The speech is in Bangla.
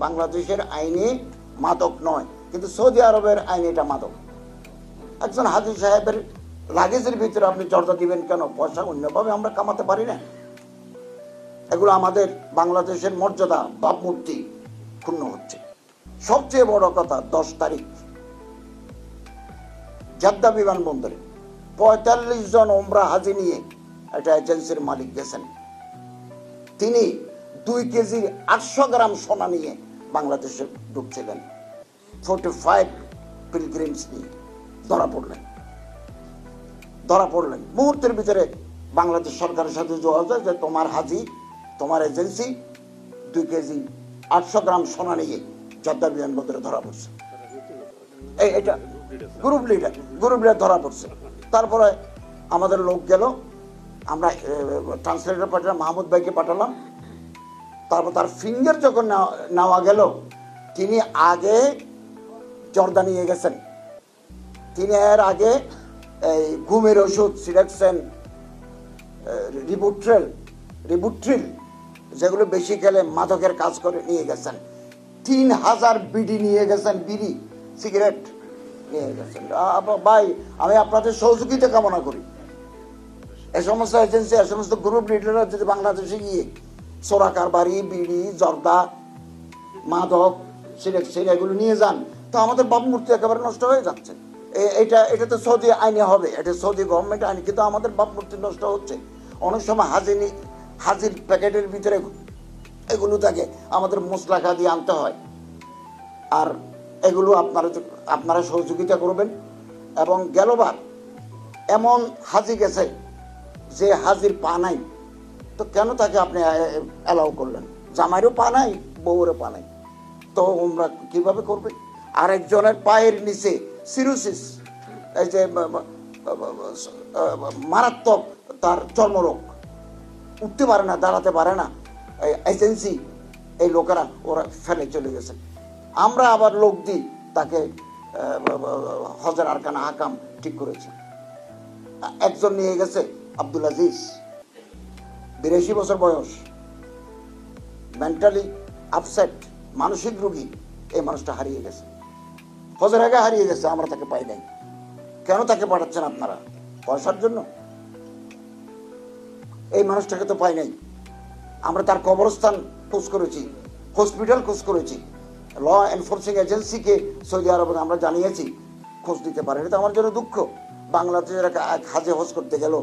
বাংলাদেশের আইনে মাদক নয়, কিন্তু সৌদি আরবের আইনে এটা মাদক। একজন হাজী সাহেবের লাগেজের ভিতরে আপনি জর্দা দিবেন কেন? পয়সা অন্যভাবে আমরা কামাতে পারি না? এগুলো আমাদের বাংলাদেশের মর্যাদা, ভাবমূর্তি ক্ষুণ্ণ হচ্ছে। সবচেয়ে বড় কথা, 10 তারিখ জেদ্দা বিমানবন্দরে 45 জন ওমরা হাজি নিয়ে একটা এজেন্সির মালিক গেছেন। তিনি 2 কেজি 800 গ্রাম সোনা নিয়ে বাংলাদেশে ঢুকছিলেন। 45 পিলগ্রিমস নিয়ে ধরা পড়লেন। মুহূর্তের ভিতরে বাংলাদেশ সরকারের সাথে যোগাযোগ, যে তোমার হাজি, তোমার এজেন্সি 2 কেজি 800 গ্রাম সোনা নিয়ে জেদ্দা বিমানবন্দরে ধরা পড়ছে। এটা গ্রুপ লিডার ধরা পড়ছে। তারপরে আমাদের লোক গেল, আমরা ট্রান্সলেটর পাঠালাম, মাহমুদ ভাইকে পাঠালাম। তারপর তার ফিঙ্গার যখন নেওয়া গেল, তিনি আগে জর্দা নিয়ে গেছেন। তিনি এর আগে এই ঘুমের ওষুধ সিডাক্সেন, রিবুট্রিল যেগুলো বেশি খেলে মাদকের কাজ করে নিয়ে গেছেন। 3000 বিডি নিয়ে গেছেন, বিড়ি সিগারেট নিয়ে গেছেন। ভাই, আমি আপনাদের সহযোগিতা কামনা করি। এ সমস্ত এজেন্সি, এ সমস্ত গ্রুপ লিডাররা যদি বাংলাদেশে গিয়ে চোরা কারবারি, বিড়ি, জর্দা, মাদক, সিগারেট এগুলো নিয়ে যান, তো আমাদের ভাবমূর্তি একেবারে নষ্ট হয়ে যাচ্ছে। এটা তো সৌদি আইনে হবে, এটা সৌদি গভর্নমেন্ট আইন, কিন্তু আমাদের ভাবমূর্তি নষ্ট হচ্ছে। অনেক সময় হাজির প্যাকেটের ভিতরে এগুলো থাকে, আমাদের মশলা দিয়ে আনতে হয়। আর এগুলো আপনারা সহযোগিতা করবেন। এবং গেলবার এমন হাজি গেছে যে হাজির পা নাই, তো কেন তাকে আপনি অ্যালাউ করলেন? জামাইরও পা নাই, বউরও পা নাই, তো ওমরা কিভাবে করবে? আরেকজনের পায়ের নিচে সিরোসিস, এই যে মারাত্মক তার চর্মরোগ, উঠতে পারে না, দাঁড়াতে পারে না, এজেন্সি এই লোকেরা ওরা ফেলে চলে গেছে। আমরা আবার লোক দিই, তাকে হজের আরকান হাকাম ঠিক করেছে। একজন নিয়ে গেছে আব্দুল আজিজ, 82 বছর বয়স, মেন্টালি আপসেট, মানসিক রোগী। এই মানুষটা হারিয়ে গেছে, হজের আগে হারিয়ে গেছে, আমরা তাকে পাই নাই। কেন তাকে পাঠাচ্ছেন আপনারা? পয়সার জন্য? এই মানুষটাকে তো পাই নাই। আমরা তার কবরস্থান খোঁজ করেছি, হসপিটাল খোঁজ করেছি, ল এনফোর্সিং এজেন্সিকে সৌদি আরবে আমরা জানিয়েছি, খোঁজ দিতে পারেনি। এটা আমার জন্য দুঃখ। বাংলাদেশের এক হাজে হজ করতে গেল।